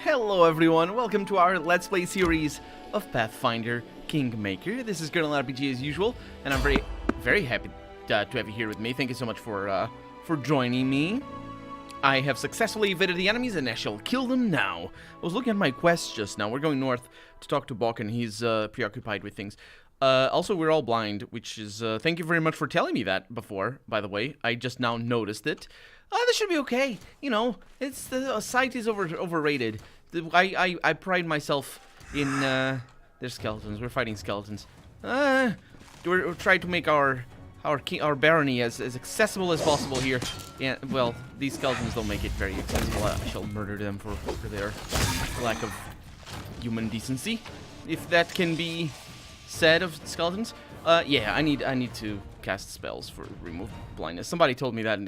Hello everyone, welcome to our Let's Play series of Pathfinder Kingmaker. This is Colonel RPG as usual, and I'm very happy to have you here with me. Thank you so much for joining me. I have successfully evaded the enemies and I shall kill them now. I was looking at my quest just now. We're going north to talk to Bok, and he's preoccupied with things. Also, we're all blind, which is, thank you very much for telling me that before, by the way. I just now noticed it. This should be okay. You know, it's the sight is overrated. I pride myself in, there's skeletons. We're fighting skeletons. We're trying to make our barony as accessible as possible here. Yeah, well, these skeletons don't make it very accessible. I shall murder them for their lack of human decency, if that can be said of skeletons. Yeah, I need to cast spells for remove blindness. Somebody told me that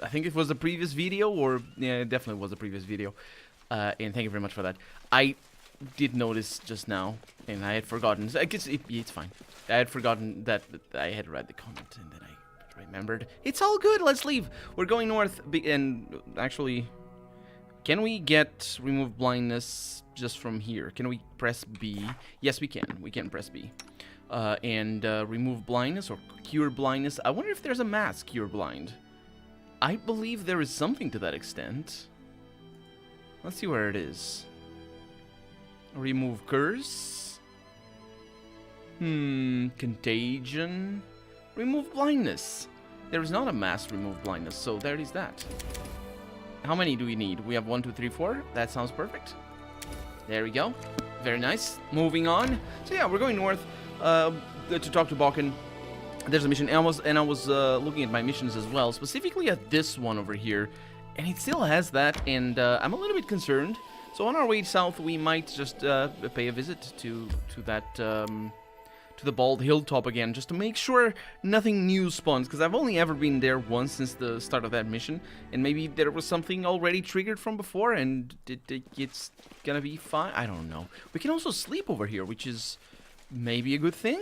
I think it was the previous video, or yeah, it definitely was the previous video. And thank you very much for that. I did notice just now, and I had forgotten. I guess it's fine. I had forgotten that I had read the comment, and then I remembered. It's all good. Let's leave. We're going north, and actually, can we get remove blindness just from here? Can we press B? Yes, we can. We can press B. And remove blindness or cure blindness. I wonder if there's a mask cure blind. I believe there is something to that extent. Let's see where it is. Remove curse. Contagion. Remove blindness. There is not a mask remove blindness, so there is that. How many do we need? We have 1, 2, 3, 4. That sounds perfect. There we go. Very nice. Moving on. So yeah, we're going north to talk to Balkan. There's a mission, and I was looking at my missions as well, specifically at this one over here, and it still has that, and I'm a little bit concerned. So on our way south, we might just pay a visit to that to the bald hilltop again, just to make sure nothing new spawns, because I've only ever been there once since the start of that mission, and maybe there was something already triggered from before, and it's gonna be fine. I don't know. We can also sleep over here, which is maybe a good thing.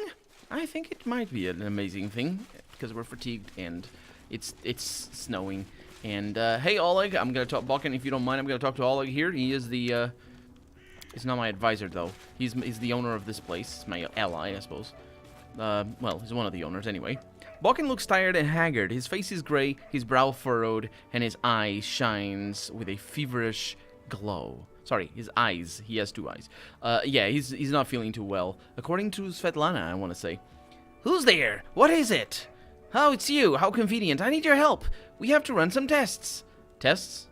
I think it might be an amazing thing, because we're fatigued and it's snowing. And hey Oleg, I'm gonna talk Balkan, if you don't mind. I'm gonna talk to Oleg here. He is the he's not my advisor though. He's the owner of this place. He's my ally, I suppose. Well, he's one of the owners anyway. Balkan looks tired and haggard. His face is gray, his brow furrowed, and his eye shines with a feverish glow. Sorry, his eyes. He has 2 eyes. Yeah, he's not feeling too well. According to Svetlana, I want to say. Who's there? What is it? Oh, it's you. How convenient. I need your help. We have to run some tests. Tests?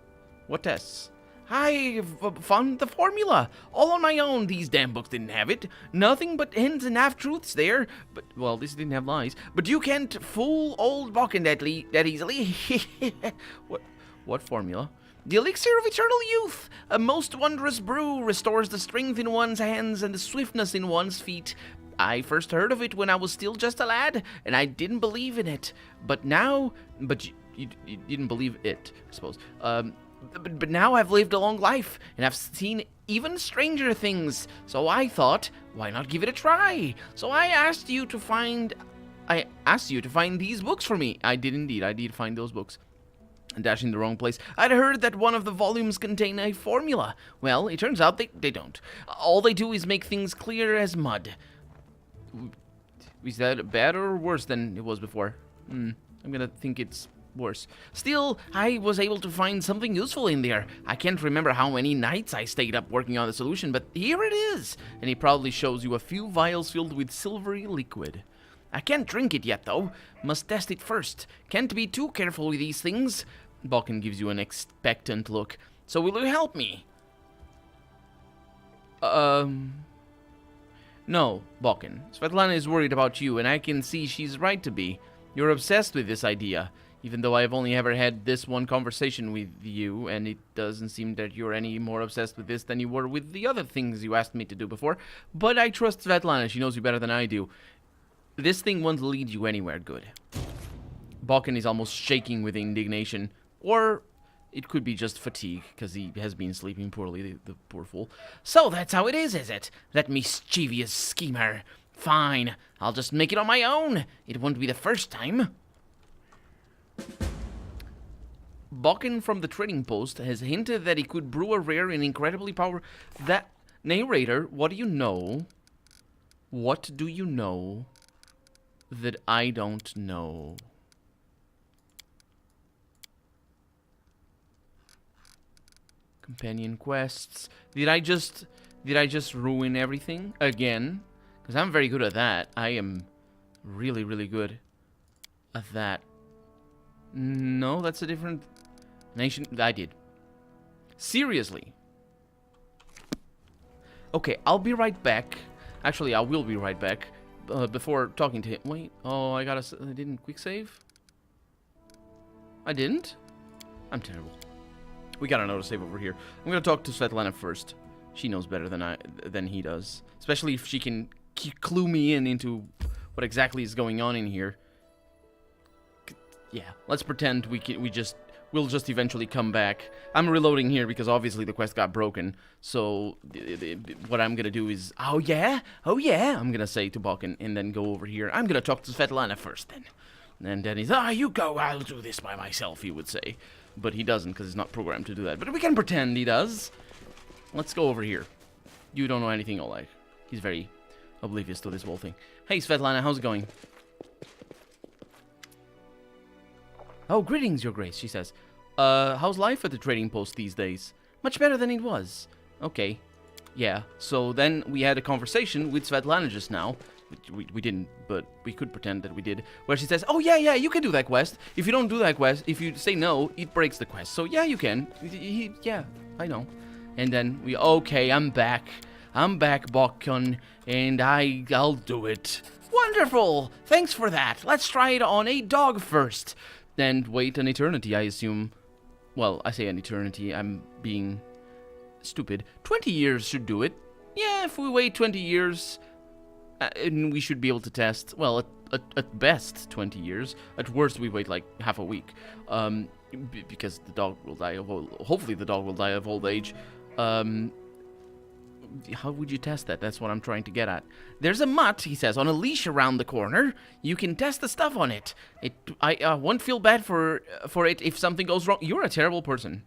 What tests? I found the formula. All on my own. These damn books didn't have it. Nothing but ends and half-truths there. But, well, this didn't have lies. But you can't fool old Balkan that easily. What formula? The elixir of eternal youth, a most wondrous brew, restores the strength in one's hands and the swiftness in one's feet. I first heard of it when I was still just a lad, and I didn't believe in it. But now, you didn't believe it, I suppose. But now I've lived a long life, and I've seen even stranger things. So I thought, why not give it a try? So I asked you to find these books for me. I did indeed. I did find those books. Dashing the wrong place. I'd heard that one of the volumes contained a formula. Well, it turns out they don't. All they do is make things clear as mud. Is that better or worse than it was before? I'm gonna think it's worse. Still, I was able to find something useful in there. I can't remember how many nights I stayed up working on the solution, but here it is. And he proudly shows you a few vials filled with silvery liquid. I can't drink it yet, though. Must test it first. Can't be too careful with these things. Balkan gives you an expectant look. So will you help me? No, Balkan. Svetlana is worried about you, and I can see she's right to be. You're obsessed with this idea, even though I've only ever had this one conversation with you, and it doesn't seem that you're any more obsessed with this than you were with the other things you asked me to do before. But I trust Svetlana. She knows you better than I do. This thing won't lead you anywhere good. Balkan is almost shaking with indignation. Or it could be just fatigue, because he has been sleeping poorly, the poor fool. So that's how it is it? That mischievous schemer. Fine, I'll just make it on my own. It won't be the first time. Bokken from the trading post has hinted that he could brew a rare and incredibly powerful... That... Narrator, what do you know? What do you know that I don't know? Companion quests. Did I just ruin everything again? Because I'm very good at that. I am really, really good at that. No, that's a different nation. I did. Seriously. Okay, I'll be right back. Actually, I will be right back. Before talking to him. Wait. Oh, I didn't quick save? I didn't? I'm terrible. We got an autosave over here. I'm gonna talk to Svetlana first. She knows better than he does. Especially if she can clue me into what exactly is going on in here. Yeah, let's pretend we'll just eventually come back. I'm reloading here because obviously the quest got broken. So what I'm gonna do is, oh yeah, I'm gonna say to Bokken and then go over here. I'm gonna talk to Svetlana first then. And then he's, you go, I'll do this by myself, he would say. But he doesn't because he's not programmed to do that. But we can pretend he does. Let's go over here. You don't know anything, Oleg. He's very oblivious to this whole thing. Hey, Svetlana, how's it going? Oh, greetings, Your Grace, she says. How's life at the trading post these days? Much better than it was. Okay. Yeah, so then we had a conversation with Svetlana just now. We didn't, but we could pretend that we did. Where she says, oh, yeah, you can do that quest. If you don't do that quest, if you say no, it breaks the quest. So, yeah, you can. Yeah, I know. And then okay, I'm back. I'm back, Bokken, and I'll do it. Wonderful! Thanks for that. Let's try it on a dog first. And wait an eternity, I assume. Well, I say an eternity. I'm being stupid. 20 years should do it. Yeah, if we wait 20 years... and we should be able to test, well, at best 20 years. At worst, we wait like half a week. Because the dog will die of hopefully the dog will die of old age. How would you test that? That's what I'm trying to get at. There's a mutt, he says, on a leash around the corner. You can test the stuff on it. I won't feel bad for it if something goes wrong. You're a terrible person.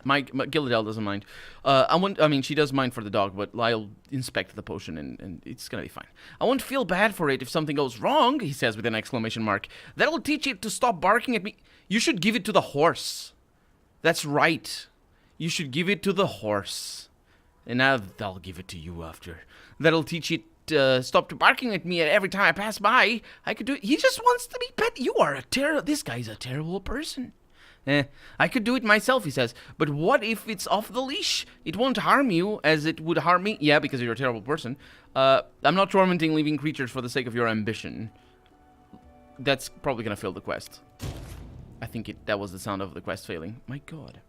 My Gilladel doesn't mind. I mean, she does mind for the dog, but I'll inspect the potion and it's gonna be fine. I won't feel bad for it if something goes wrong, he says with an exclamation mark. That'll teach it to stop barking at me. You should give it to the horse. That's right. You should give it to the horse. And I'll give it to you after. That'll teach it to stop barking at me every time I pass by. I could do it. He just wants to be pet. You are this guy's a terrible person. I could do it myself, he says. But what if it's off the leash? It won't harm you as it would harm me. Yeah, because you're a terrible person. I'm not tormenting living creatures for the sake of your ambition. That's probably going to fail the quest. I think that was the sound of the quest failing. My god.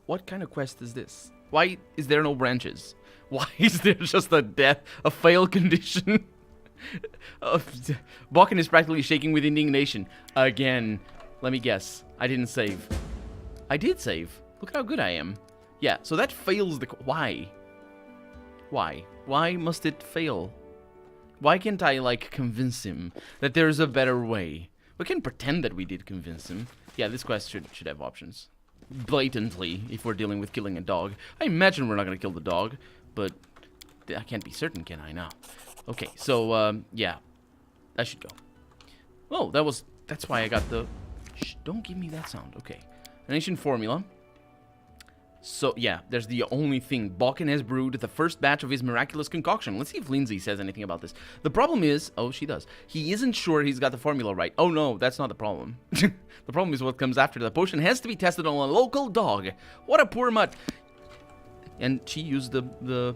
What kind of quest is this? Why is there no branches? Why is there just a fail condition? Bokken is practically shaking with indignation. Again. Let me guess. I didn't save. I did save. Look at how good I am. Yeah, so that fails the... Why? Why? Why must it fail? Why can't I, like, convince him that there's a better way? We can pretend that we did convince him. Yeah, this quest should have options. Blatantly, if we're dealing with killing a dog. I imagine we're not going to kill the dog, but I can't be certain, can I, now? Okay, so, yeah. That should go. Oh, that's why I got the... Shh, don't give me that sound. Okay. An ancient formula. So, yeah, there's the only thing. Bokken has brewed the first batch of his miraculous concoction. Let's see if Lindsay says anything about this. The problem is... Oh, she does. He isn't sure he's got the formula right. Oh, no, that's not the problem. The problem is what comes after. The potion has to be tested on a local dog. What a poor mutt. And she used the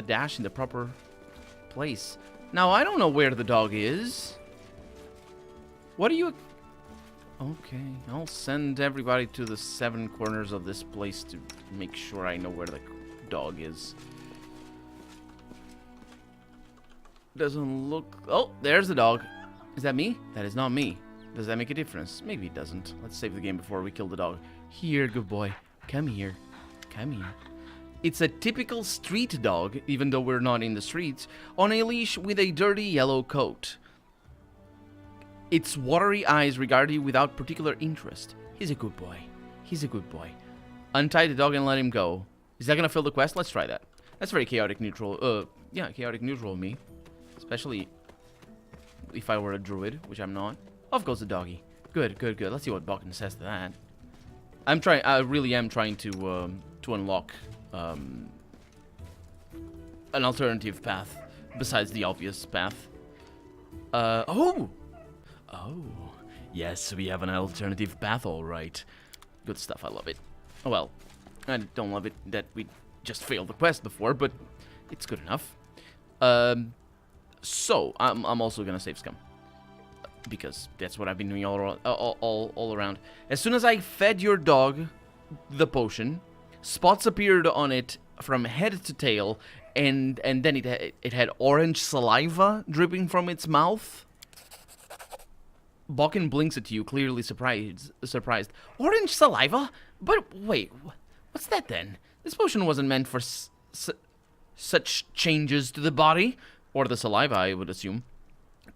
dash in the proper place. Now, I don't know where the dog is. What do you... Okay, I'll send everybody to the 7 corners of this place to make sure I know where the dog is. Doesn't look... Oh, there's the dog. Is that me? That is not me. Does that make a difference? Maybe it doesn't. Let's save the game before we kill the dog. Here, good boy. Come here. Come here. It's a typical street dog, even though we're not in the streets, on a leash with a dirty yellow coat. Its watery eyes regard you without particular interest. He's a good boy. He's a good boy. Untie the dog and let him go. Is that gonna fill the quest? Let's try that. That's very chaotic neutral. Yeah, chaotic neutral of me. Especially if I were a druid, which I'm not. Off goes the doggy. Good, good, good. Let's see what Balkan says to that. I really am trying to unlock an alternative path besides the obvious path. Oh, yes, we have an alternative path, all right. Good stuff. I love it. Oh, well, I don't love it that we just failed the quest before, but it's good enough. So I'm also gonna save scum because that's what I've been doing all around. As soon as I fed your dog the potion, spots appeared on it from head to tail, and then it had orange saliva dripping from its mouth. Balkan blinks at you, clearly surprised. Orange saliva? But wait, what's that then? This potion wasn't meant for such changes to the body. Or the saliva, I would assume.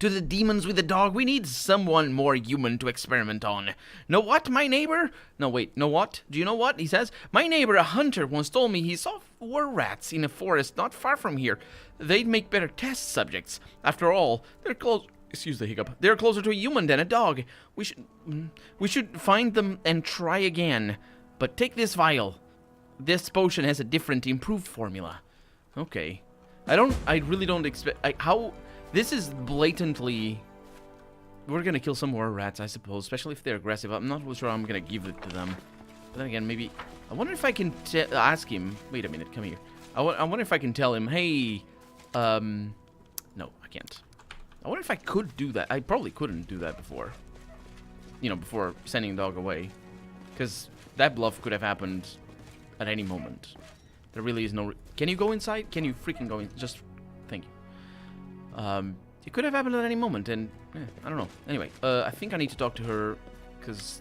To the demons with the dog, we need someone more human to experiment on. Know what, my neighbor? No, wait, know what? Do you know what? He says, my neighbor, a hunter, once told me he saw wererats in a forest not far from here. They'd make better test subjects. After all, they're close... Excuse the hiccup. They're closer to a human than a dog. We should find them and try again. But take this vial. This potion has a different, improved formula. Okay. I really don't expect... how... This is blatantly... We're gonna kill some more rats, I suppose. Especially if they're aggressive. I'm not really sure I'm gonna give it to them. But then again, maybe... I wonder if I can ask him... Wait a minute, come here. I wonder if I can tell him, hey... No, I can't. I wonder if I could do that. I probably couldn't do that before. You know, before sending the dog away. Because that bluff could have happened at any moment. There really is no... Can you go inside? Can you freaking go in? Just... Thank you. It could have happened at any moment, and... I don't know. Anyway, I think I need to talk to her, because...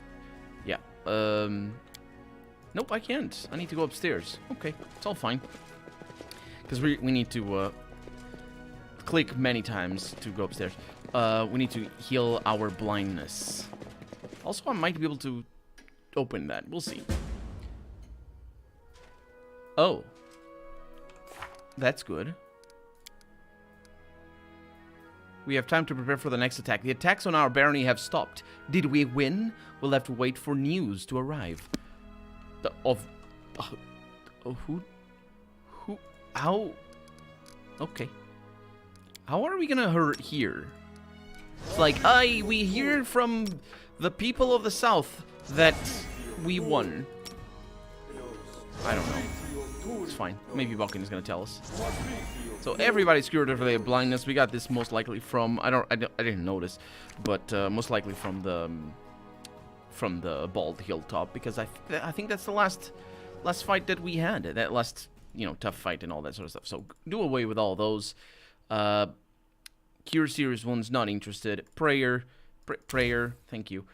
Yeah. Nope, I can't. I need to go upstairs. Okay, it's all fine. Because we need to, click many times to go upstairs. We need to heal our blindness. Also, I might be able to open that. We'll see. Oh. That's good. We have time to prepare for the next attack. The attacks on our barony have stopped. Did we win? We'll have to wait for news to arrive. How? Okay. How are we gonna hurt here? It's like, we hear from the people of the south that we won. I don't know. It's fine. Maybe Balkan is gonna tell us. So everybody's cured of their blindness. We got this most likely from I didn't notice, but most likely from the bald hilltop, because I think that's the last fight that we had. That last, you know, tough fight and all that sort of stuff. So do away with all those. Cure serious wounds, not interested. Prayer, thank you.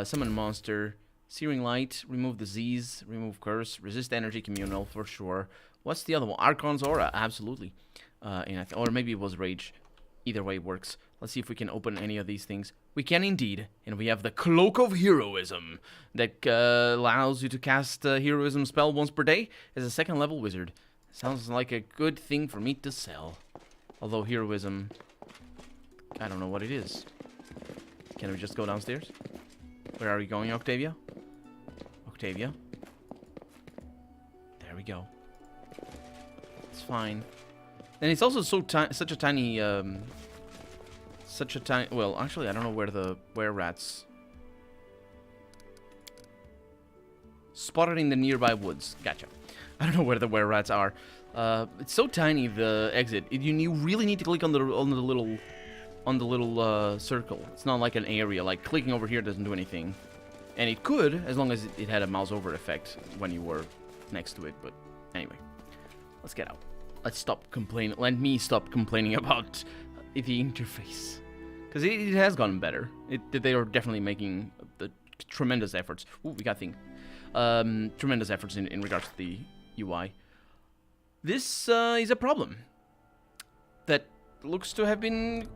Summon monster. Searing light, remove disease, remove curse, resist energy, communal for sure. What's the other one? Archon's aura, absolutely. Or maybe it was rage. Either way works. Let's see if we can open any of these things. We can indeed, and we have the Cloak of Heroism that allows you to cast a heroism spell once per day as a second level wizard. Sounds like a good thing for me to sell. Although heroism, I don't know what it is. Can we just go downstairs? Where are we going, Octavia? Octavia. There we go. It's fine. And it's also such a tiny, well, actually, I don't know where the wererats. Spotted in the nearby woods. Gotcha. I don't know where the wererats are. It's so tiny, the exit. You really need to click on the little circle. It's not like an area. Like clicking over here doesn't do anything. And it could, as long as it had a mouse over effect when you were next to it. But anyway, let's get out. Let's stop complaining. Let me stop complaining about the interface, because it has gotten better. They are definitely making the tremendous efforts. Ooh, we got thing. Tremendous efforts in regards to the UI. This is a problem that looks to have been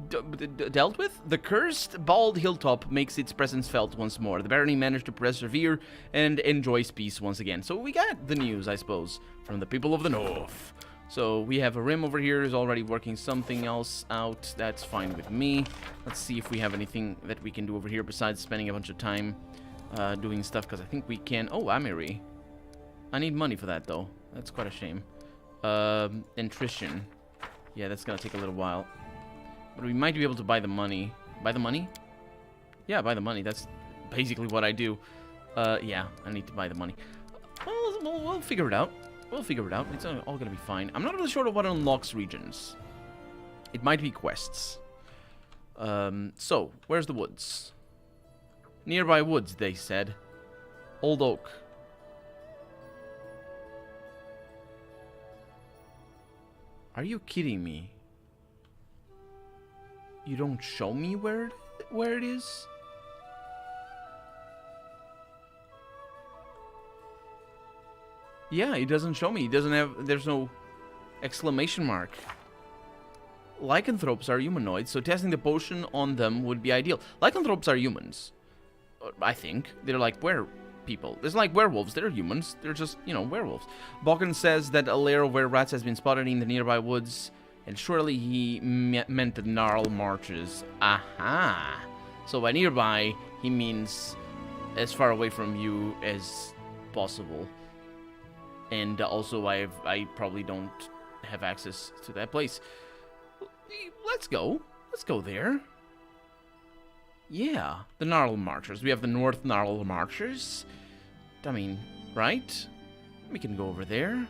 dealt with. The cursed bald hilltop makes its presence felt once more. The barony managed to persevere and enjoys peace once again. So we got the news, I suppose, from the people of the north. So we have a rim over here who's already working something else out. That's fine with me. Let's see if we have anything that we can do over here besides spending a bunch of time doing stuff, because I think we can... Oh, Amiri. I need money for that, though. That's quite a shame. Attrition. Yeah, that's gonna take a little while. But we might be able to buy the money. Buy the money? Yeah, buy the money. That's basically what I do. Yeah, I need to buy the money. We'll figure it out. We'll figure it out. It's all gonna be fine. I'm not really sure what unlocks regions. It might be quests. So, where's the woods? Nearby woods, they said. Old oak. Are you kidding me? You don't show me where it is? Yeah, it doesn't show me. It doesn't have... There's no exclamation mark. Lycanthropes are humanoids, so testing the potion on them would be ideal. Lycanthropes are humans. I think. They're like people. There's like werewolves. They're humans. They're just, you know, werewolves. Balkan says that a lair of wererats has been spotted in the nearby woods, and surely he meant the gnarl marches. Aha! So by nearby, he means as far away from you as possible. And also, I probably don't have access to that place. Let's go. Let's go there. Yeah, the Gnarl Marchers. We have the North Gnarl Marchers. I mean, right? We can go over there.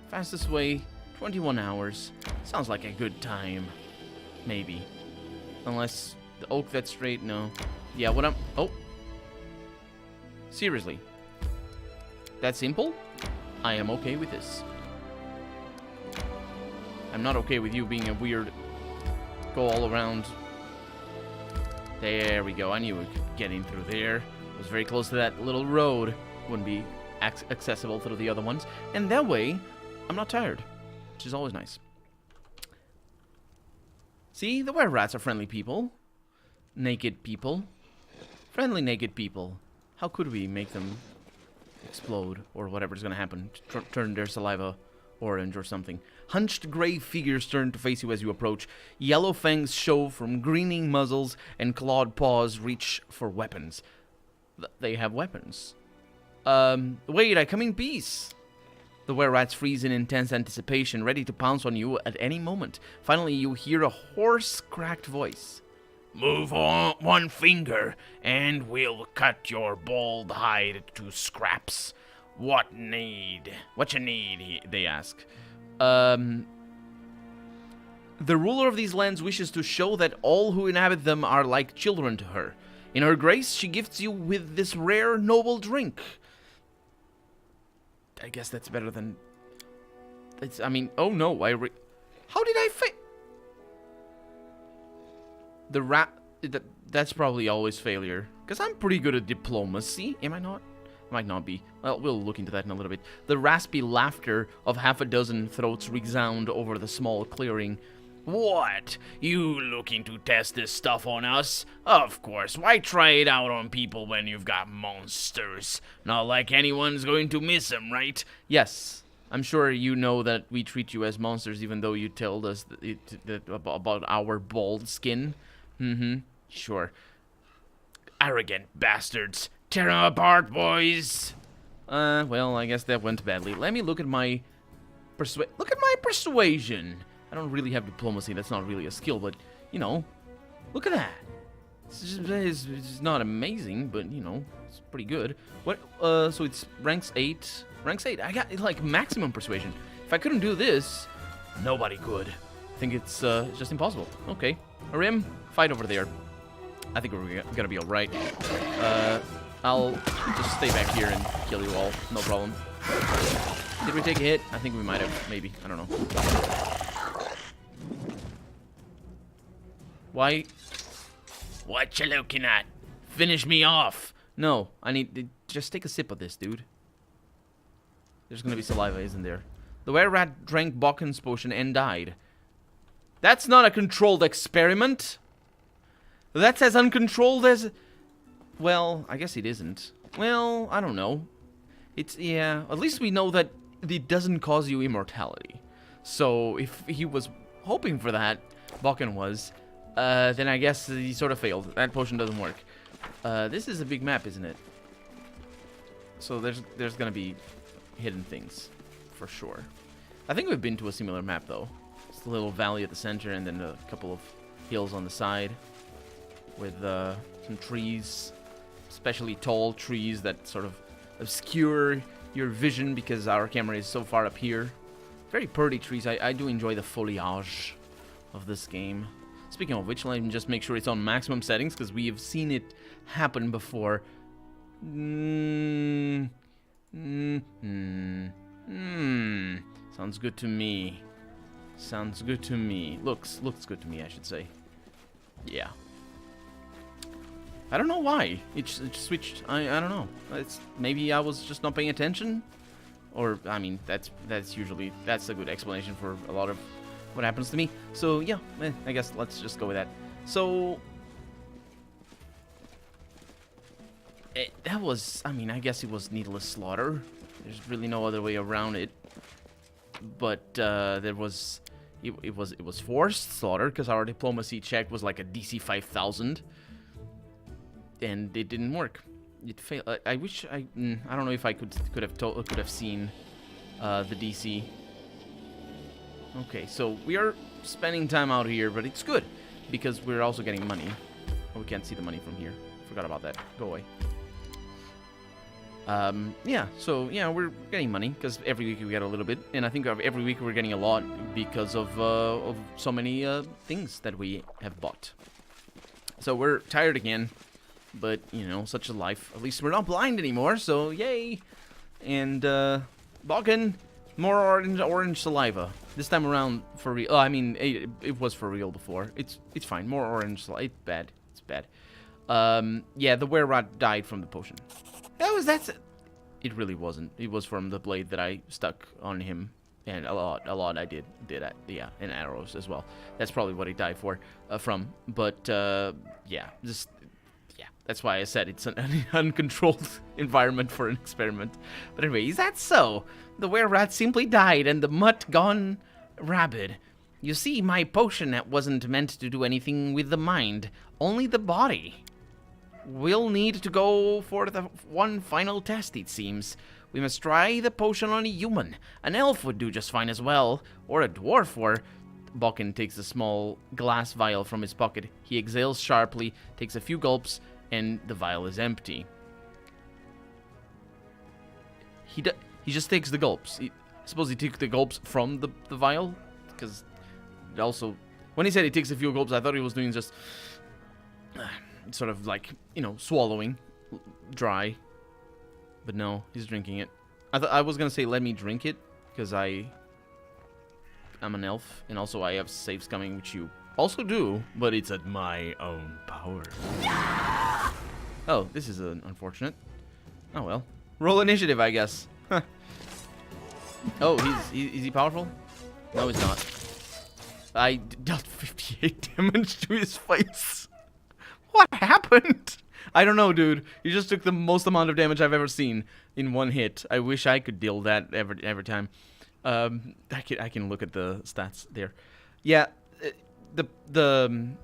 Fastest way, 21 hours. Sounds like a good time. Maybe. Unless the oak that's straight, no. Yeah, what I'm... Oh. Seriously. That simple? I am okay with this. I'm not okay with you being a weird... Go all around... There we go. I knew we could get in through there. It was very close to that little road. Wouldn't be accessible through the other ones. And that way, I'm not tired. Which is always nice. See? The wererats are friendly people. Naked people. Friendly naked people. How could we make them explode? Or whatever's going to happen. Turn their saliva orange or something. Hunched gray figures turn to face you as you approach. Yellow fangs show from grinning muzzles, and clawed paws reach for weapons. They have weapons. Wait, I come in peace. The wererats freeze in intense anticipation, ready to pounce on you at any moment. Finally, you hear a hoarse, cracked voice. Move on one finger, and we'll cut your bald hide to scraps. What you need, they ask. The ruler of these lands wishes to show that all who inhabit them are like children to her. In her grace, she gifts you with this rare, noble drink. I guess that's better than... I mean, oh no, how did I that's probably always failure. Because I'm pretty good at diplomacy, am I not? Might not be. Well, we'll look into that in a little bit. The raspy laughter of half a dozen throats resound over the small clearing. What? You looking to test this stuff on us? Of course. Why try it out on people when you've got monsters? Not like anyone's going to miss them, right? Yes. I'm sure you know that we treat you as monsters even though you told us about our bald skin. Mm-hmm. Sure. Arrogant bastards. Tear them apart, boys! Well, I guess that went badly. Let me look at my persuasion! I don't really have diplomacy, that's not really a skill, but, you know, look at that! It's not amazing, but, you know, it's pretty good. What, so it's ranks 8. Ranks 8, I got, like, maximum persuasion. If I couldn't do this, nobody could. I think it's just impossible. Okay. Arim, fight over there. I think we're gonna be alright. I'll just stay back here and kill you all. No problem. Did we take a hit? I think we might have. Maybe. I don't know. Why? What you looking at? Finish me off. No, I need to just take a sip of this, dude. There's gonna be saliva, isn't there? The wererat drank Balkan's potion and died. That's not a controlled experiment. That's as uncontrolled as... Well, I guess it isn't. Well, I don't know. It's, yeah, at least we know that it doesn't cause you immortality. So, if he was hoping for that, Balkan was, then I guess he sort of failed. That potion doesn't work. This is a big map, isn't it? So there's gonna be hidden things, for sure. I think we've been to a similar map, though. It's a little valley at the center, and then a couple of hills on the side, with some trees, especially tall trees that sort of obscure your vision because our camera is so far up here. Very pretty trees. I do enjoy the foliage of this game. Speaking of which, let me just make sure it's on maximum settings, because we have seen it happen before. Sounds good to me. Sounds good to me. Looks good to me, I should say. Yeah. I don't know why it switched. I don't know. It's maybe I was just not paying attention, or I mean that's a good explanation for a lot of what happens to me. So yeah, I guess let's just go with that. So that was, I mean, I guess it was needless slaughter. There's really no other way around it. But there was, it was forced slaughter because our diplomacy check was like a DC 5000, and it didn't work. It failed. I wish I don't know if I could have seen the DC. Okay, so we are spending time out here, but it's good because we're also getting money. Oh, we can't see the money from here. Forgot about that. Go away. Yeah, so, yeah, we're getting money, because every week we get a little bit, and I think every week we're getting a lot because of so many things that we have bought. So we're tired again, but, you know, such a life. At least we're not blind anymore, so yay! And, Balkan, more orange saliva. This time around for real. Oh, I mean, it was for real before. It's fine. More orange saliva. It's bad. It's bad. Yeah, the wererat died from the potion. That's it really wasn't. It was from the blade that I stuck on him, and a lot I did yeah, and arrows as well. That's probably what he died from. But yeah, that's why I said it's an uncontrolled environment for an experiment. But anyway, is that so? The wererat simply died, and the mutt gone rabid. You see, my potion wasn't meant to do anything with the mind, only the body. We'll need to go for the one final test, it seems. We must try the potion on a human. An elf would do just fine as well, or a dwarf, or... Balkan takes a small glass vial from his pocket. He exhales sharply, takes a few gulps, and the vial is empty. He just takes the gulps. I suppose he took the gulps from the vial? Because also... When he said he takes a few gulps, I thought he was doing just... sort of like, you know, swallowing dry, but no, he's drinking it. I was gonna say let me drink it because I'm an elf, and also I have saves coming, which you also do, but it's at my own power. Oh, this is unfortunate. Oh well, roll initiative, I guess. Oh, is he powerful? No, he's not. I dealt 58 damage to his face. What happened? I don't know, dude. You just took the most amount of damage I've ever seen in one hit. I wish I could deal that every time. I can look at the stats there. Yeah, the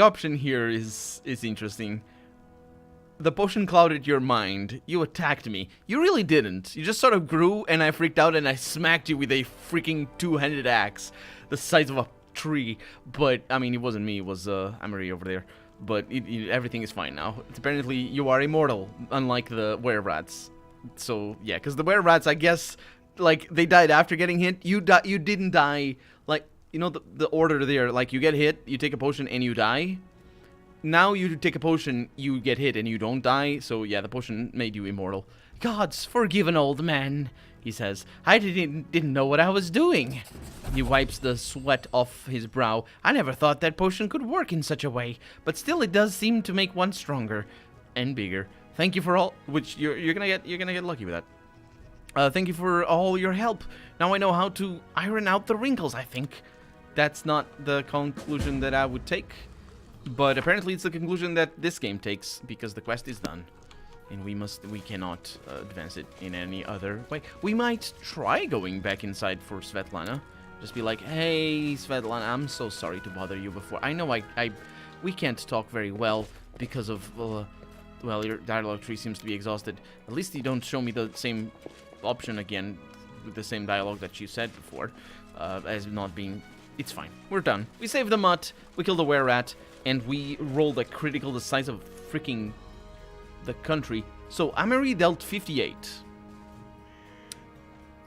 option here is interesting. The potion clouded your mind. You attacked me. You really didn't. You just sort of grew, and I freaked out, and I smacked you with a freaking two-handed axe, the size of a tree. But I mean, it wasn't me. It was Amory over there. But everything is fine now. Apparently, you are immortal, unlike the wererats. So yeah, because the wererats, I guess, like they died after getting hit. You didn't die. Like, you know the order there. Like, you get hit, you take a potion, and you die. Now you take a potion, you get hit, and you don't die. So yeah, the potion made you immortal. Gods, forgive an old man, he says. I didn't know what I was doing. He wipes the sweat off his brow. I never thought that potion could work in such a way, but still it does seem to make one stronger and bigger. Thank you for all, which you're gonna get lucky with that. Thank you for all your help. Now I know how to iron out the wrinkles, I think. That's not the conclusion that I would take. But apparently it's the conclusion that this game takes, because the quest is done. And we cannot advance it in any other way. We might try going back inside for Svetlana. Just be like, hey, Svetlana, I'm so sorry to bother you before. I know we can't talk very well because of, well, your dialogue tree seems to be exhausted. At least you don't show me the same option again with the same dialogue that you said before, as not being... It's fine. We're done. We saved the mutt, we killed the wererat, and we rolled a critical the size of freaking the country. So Amery dealt 58.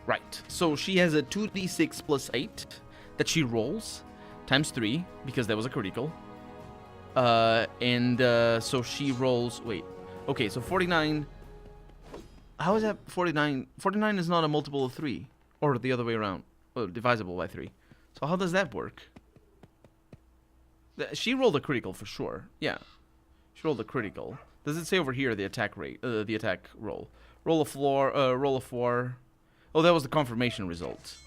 Right. So she has a 2d6 plus 8 that she rolls times 3 because that was a critical. So she rolls... Wait. Okay, so 49... How is that 49? 49 is not a multiple of 3. Or the other way around. Well, divisible by 3. So how does that work? She rolled a critical for sure. Yeah. She rolled a critical. Does it say over here the attack rate? The attack roll. Roll a 4. Oh, that was the confirmation result.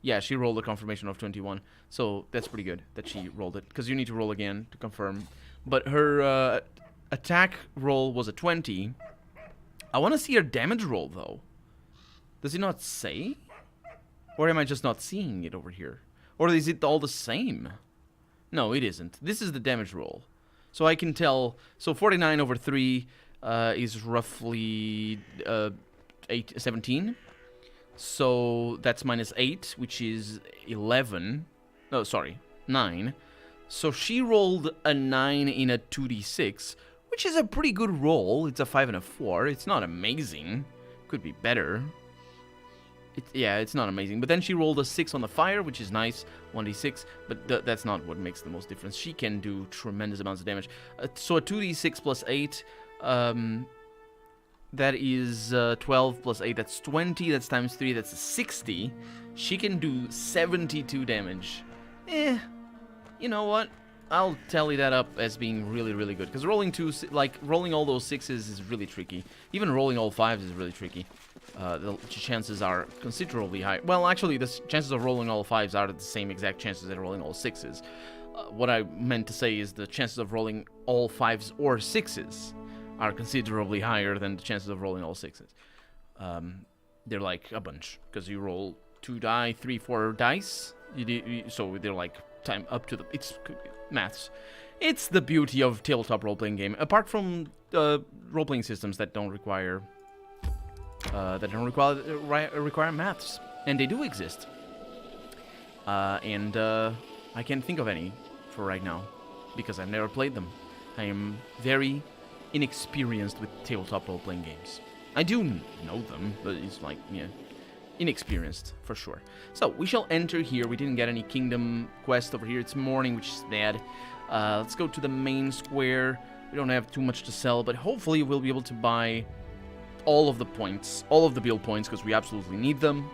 Yeah, she rolled a confirmation of 21. So that's pretty good that she rolled it. Because you need to roll again to confirm. But her attack roll was a 20. I want to see her damage roll, though. Does it not say? Or am I just not seeing it over here? Or is it all the same? No, it isn't. This is the damage roll. So I can tell... So 49 over 3 is roughly 17. So that's minus 8, which is 11. No, sorry, 9. So she rolled a 9 in a 2d6, which is a pretty good roll. It's a 5 and a 4. It's not amazing. Could be better. Yeah, it's not amazing. But then she rolled a 6 on the fire, which is nice. 1d6. But that's not what makes the most difference. She can do tremendous amounts of damage. So a 2d6 plus 8... that is 12 plus 8. That's 20. That's times 3. That's 60. She can do 72 damage. You know what? I'll tally that up as being really, really good. Because rolling rolling all those 6s is really tricky. Even rolling all 5s is really tricky. The chances are considerably high. Well, actually, the chances of rolling all 5s are the same exact chances as rolling all 6s. What I meant to say is the chances of rolling all 5s or 6s are considerably higher than the chances of rolling all 6s. They're like a bunch. Because you roll 2 die, 3, 4 dice. So they're like time up to the... It's maths. It's the beauty of tabletop role-playing game. Apart from role-playing systems that don't require require maths, and they do exist. I can't think of any for right now because I've never played them. I am very inexperienced with tabletop role-playing games. I do know them, but it's like, yeah, inexperienced for sure. So we shall enter here. We didn't get any kingdom quest over here. It's morning, which is bad. Let's go to the main square. We don't have too much to sell, but hopefully we'll be able to buy all of the points, all of the build points, because we absolutely need them.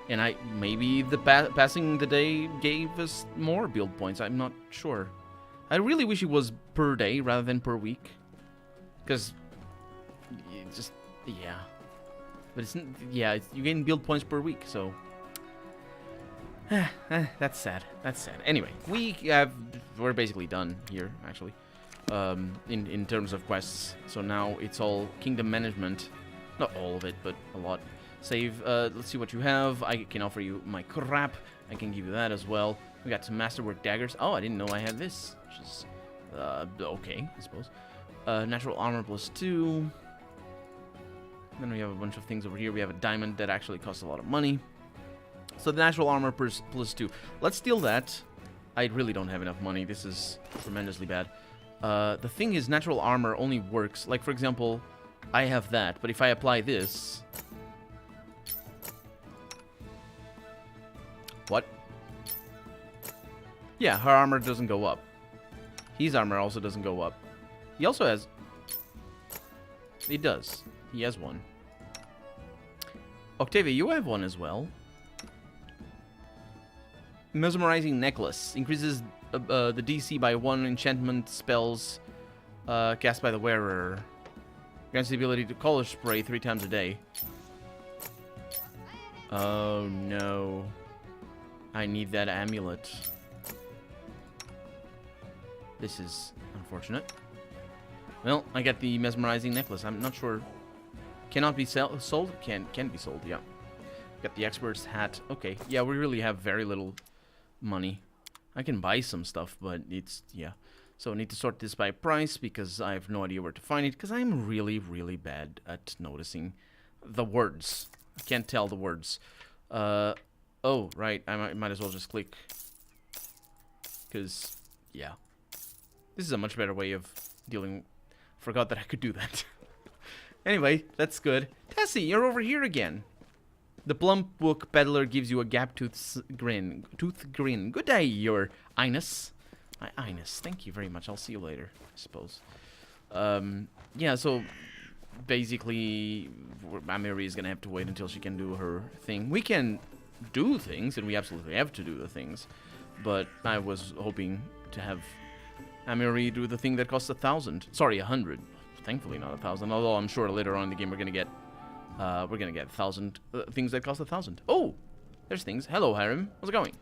And maybe the passing the day gave us more build points. I'm not sure. I really wish it was per day rather than per week, because just yeah. But it's yeah, you gain build points per week, so that's sad. That's sad. Anyway, we're basically done here actually, in terms of quests. So now it's all kingdom management. Not all of it, but a lot. Save. Let's see what you have. I can offer you my crap. I can give you that as well. We got some masterwork daggers. Oh, I didn't know I had this. Which is okay, I suppose. Natural armor plus 2. Then we have a bunch of things over here. We have a diamond that actually costs a lot of money. So the natural armor plus 2. Let's steal that. I really don't have enough money. This is tremendously bad. The thing is, natural armor only works. Like, for example, I have that, but if I apply this... What? Yeah, her armor doesn't go up. His armor also doesn't go up. He also has... It does. He has one. Octavia, you have one as well. Mesmerizing Necklace. Increases the DC by 1 enchantment spells cast by the wearer. Grants the ability to color spray 3 times a day. Oh no. I need that amulet. This is unfortunate. Well, I got the mesmerizing necklace. I'm not sure. Cannot be sold? Can be sold, yeah. Got the expert's hat. Okay, yeah, we really have very little money. I can buy some stuff, but it's, yeah. So I need to sort this by price because I have no idea where to find it because I'm really, really bad at noticing the words. I can't tell the words. Oh, right, I might as well just click. Because, yeah. This is a much better way of dealing. Forgot that I could do that. Anyway, that's good. Tessie, you're over here again. The plump book peddler gives you a gap-toothed grin. Good day, your Ines. My Ines, thank you very much. I'll see you later, I suppose. Yeah, so basically, Amiri is gonna have to wait until she can do her thing. We can do things, and we absolutely have to do the things. But I was hoping to have Amiri do the thing that costs 1,000. Sorry, 100. Thankfully not 1,000. Although I'm sure later on in the game we're gonna get 1,000 things that cost 1,000. Oh, there's things. Hello, Harem. How's it going?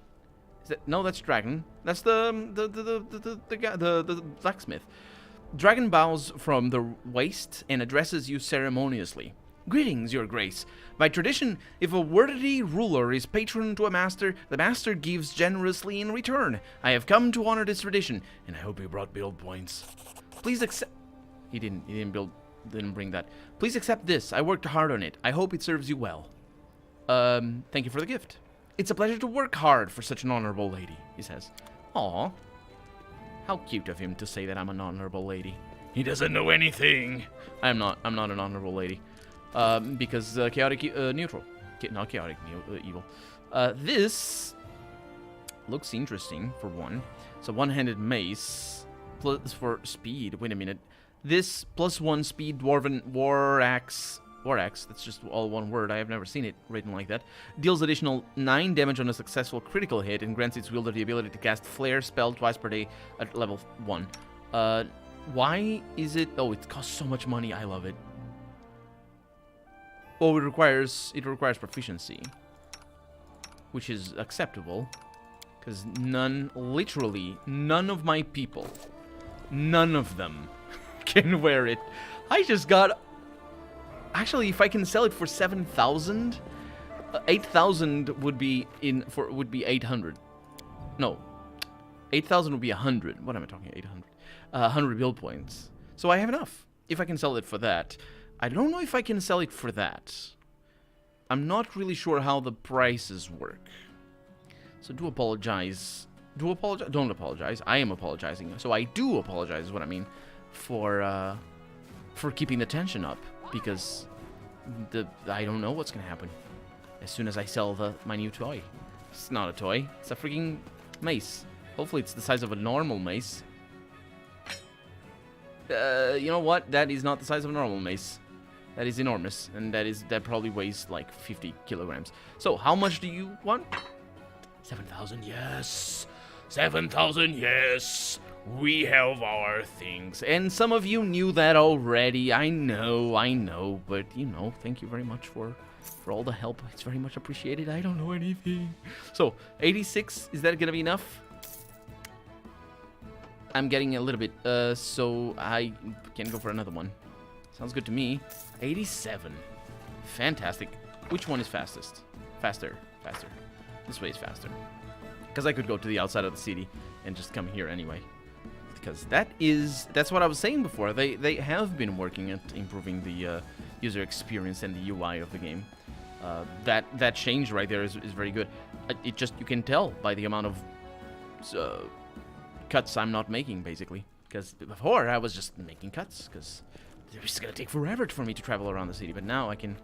Is that, no, that's Dragon. That's the blacksmith. Dragon bows from the waist and addresses you ceremoniously. Greetings, your grace. By tradition, if a worthy ruler is patron to a master, the master gives generously in return. I have come to honor this tradition, and I hope you brought build points. Please accept. He didn't bring that. Please accept this. I worked hard on it. I hope it serves you well. Thank you for the gift. It's a pleasure to work hard for such an honorable lady, he says. Aw. How cute of him to say that I'm an honorable lady. He doesn't know anything. I'm not an honorable lady. Because chaotic neutral. Not chaotic evil. This looks interesting for one. It's a one-handed mace plus for speed. Wait a minute. This +1 speed dwarven war axe. That's just all one word. I have never seen it written like that. Deals additional 9 damage on a successful critical hit and grants its wielder the ability to cast Flare spell twice per day at level 1. Why is it? Oh, it costs so much money. I love it. Oh, it requires proficiency, which is acceptable, because literally none of my people, none of them can wear it. I just got. Actually, if I can sell it for 7,000, 8,000 would be 800. No, 8,000 would be 100. What am I talking? 800. 100 build points. So I have enough. If I can sell it for that. I don't know if I can sell it for that. I'm not really sure how the prices work. So do apologize. Don't apologize. I am apologizing. So I do apologize is what I mean for keeping the tension up, because I don't know what's gonna happen as soon as I sell my new toy. It's not a toy. It's a freaking mace. Hopefully it's the size of a normal mace. You know what? That is not the size of a normal mace. That is enormous, and that probably weighs like 50 kilograms. So, how much do you want? 7,000, yes. 7,000, yes. We have our things. And some of you knew that already. I know. But, you know, thank you very much for all the help. It's very much appreciated. I don't know anything. So, 86, is that going to be enough? I'm getting a little bit, so I can go for another one. Sounds good to me. 87. Fantastic. Which one is fastest? Faster. This way is faster. Because I could go to the outside of the city and just come here anyway. Because that's what I was saying before. They have been working at improving the user experience and the UI of the game. That change right there is very good. It just, you can tell by the amount of cuts I'm not making, basically. Because before I was just making cuts, because it was gonna take forever for me to travel around the city. But now I can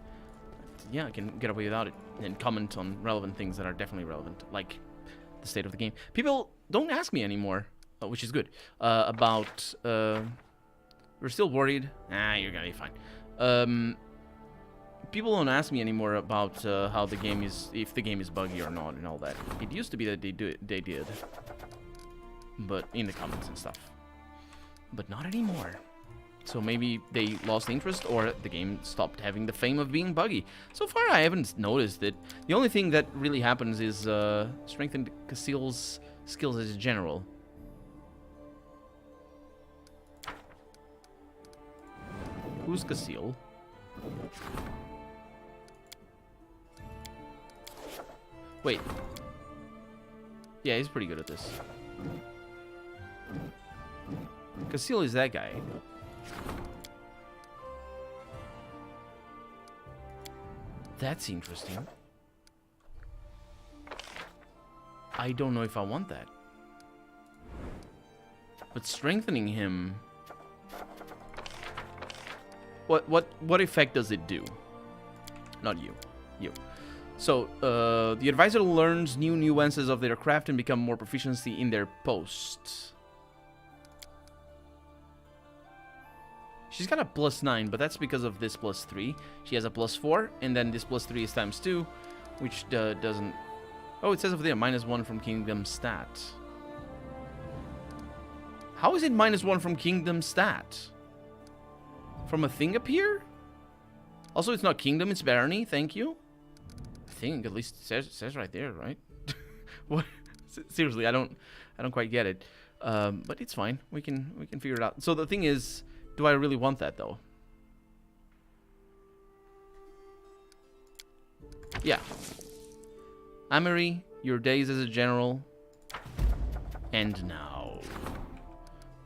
get away without it and comment on relevant things that are definitely relevant, like the state of the game. People don't ask me anymore, which is good. About we're still worried. You're gonna be fine. People don't ask me anymore about how the game is, if the game is buggy or not, and all that. It used to be that they did, but in the comments and stuff. But not anymore. So maybe they lost interest or the game stopped having the fame of being buggy. So far, I haven't noticed it. The only thing that really happens is strengthen Casil's skills as a general. Who's Casil? Wait. Yeah, he's pretty good at this. Casil is that guy. That's interesting. I don't know if I want that. But strengthening him... What effect does it do? Not you. You. So, the advisor learns new nuances of their craft and become more proficiency in their posts. She's got a +9, but that's because of this +3. She has a +4, and then this +3 is ×2, which doesn't... Oh, it says over there, -1 from Kingdom stat. How is it -1 from Kingdom stat? From a thing up here? Also, it's not Kingdom, it's Barony, thank you. I think, at least it says right there, right? What? Seriously, I don't quite get it. But it's fine, we can figure it out. So the thing is... Do I really want that, though? Yeah. Amory, your days as a general. And now.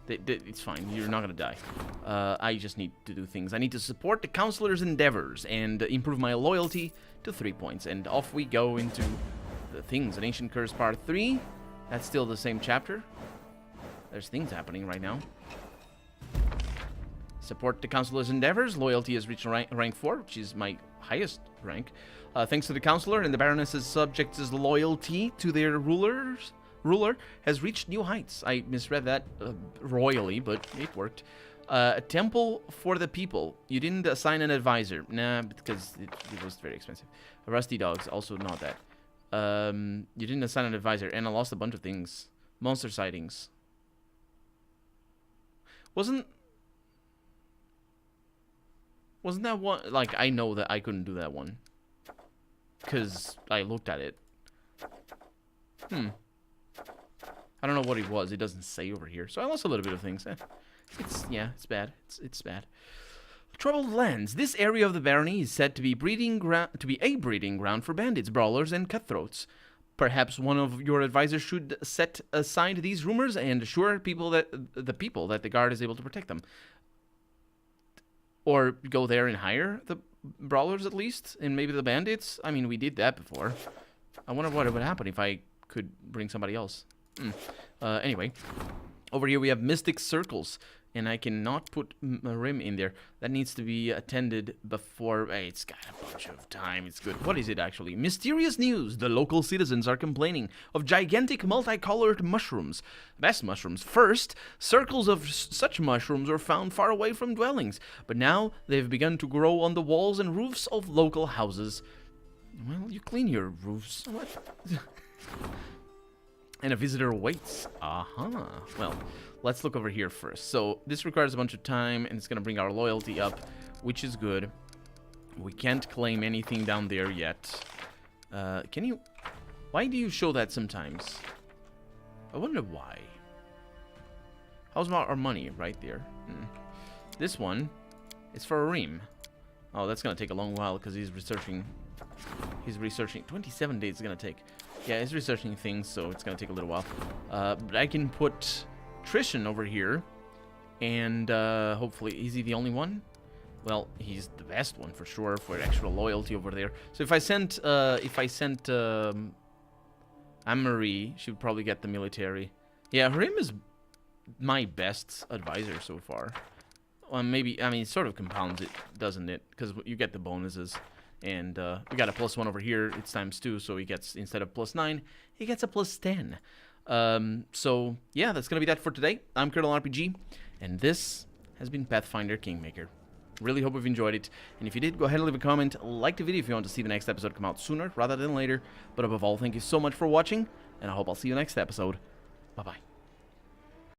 It's fine. You're not going to die. I just need to do things. I need to support the counselor's endeavors and improve my loyalty to 3 points. And off we go into the things. An Ancient Curse Part 3. That's still the same chapter. There's things happening right now. Support the counselor's endeavors. Loyalty has reached rank 4, which is my highest rank. Thanks to the counselor and the baroness's subjects' loyalty to their ruler has reached new heights. I misread that royally, but it worked. A temple for the people. You didn't assign an advisor. Nah, because it was very expensive. Rusty dogs, also not that. You didn't assign an advisor, and I lost a bunch of things. Monster sightings. Wasn't that one... Like, I know that I couldn't do that one. Because I looked at it. I don't know what it was. It doesn't say over here. So I lost a little bit of things. It's bad. It's bad. Troubled lands. This area of the barony is said to be a breeding ground for bandits, brawlers, and cutthroats. Perhaps one of your advisors should set aside these rumors and assure the people that the guard is able to protect them. Or go there and hire the brawlers at least, and maybe the bandits. I mean, we did that before. I wonder what would happen if I could bring somebody else. Anyway, over here we have Mystic Circles, and I cannot put a rim in there. That needs to be attended before... Hey, it's got a bunch of time. It's good. What is it, actually? Mysterious news. The local citizens are complaining of gigantic multicolored mushrooms. Best mushrooms. First, circles of such mushrooms were found far away from dwellings, but now they've begun to grow on the walls and roofs of local houses. Well, you clean your roofs. What? And a visitor waits. Well... Let's look over here first. So this requires a bunch of time, and it's going to bring our loyalty up, which is good. We can't claim anything down there yet. Can you... Why do you show that sometimes? I wonder why. How's our money? Right there. This one is for a ream. Oh, that's going to take a long while because he's researching. He's researching. 27 days is going to take. Yeah, he's researching things, so it's going to take a little while. But I can put... Trishan over here, and hopefully, is he the only one? Well, he's the best one for sure for extra loyalty over there. So if I sent Amory, she would probably get the military. Yeah, Hrim is my best advisor so far. Maybe, I mean, it sort of compounds it, doesn't it? Because you get the bonuses, and we got a +1 over here. It's ×2, so he gets, instead of +9, he gets a +10. So, yeah, that's going to be that for today. I'm Colonel RPG, and this has been Pathfinder Kingmaker. Really hope you've enjoyed it, and if you did, go ahead and leave a comment, like the video if you want to see the next episode come out sooner rather than later, but above all, thank you so much for watching, and I hope I'll see you next episode. Bye-bye.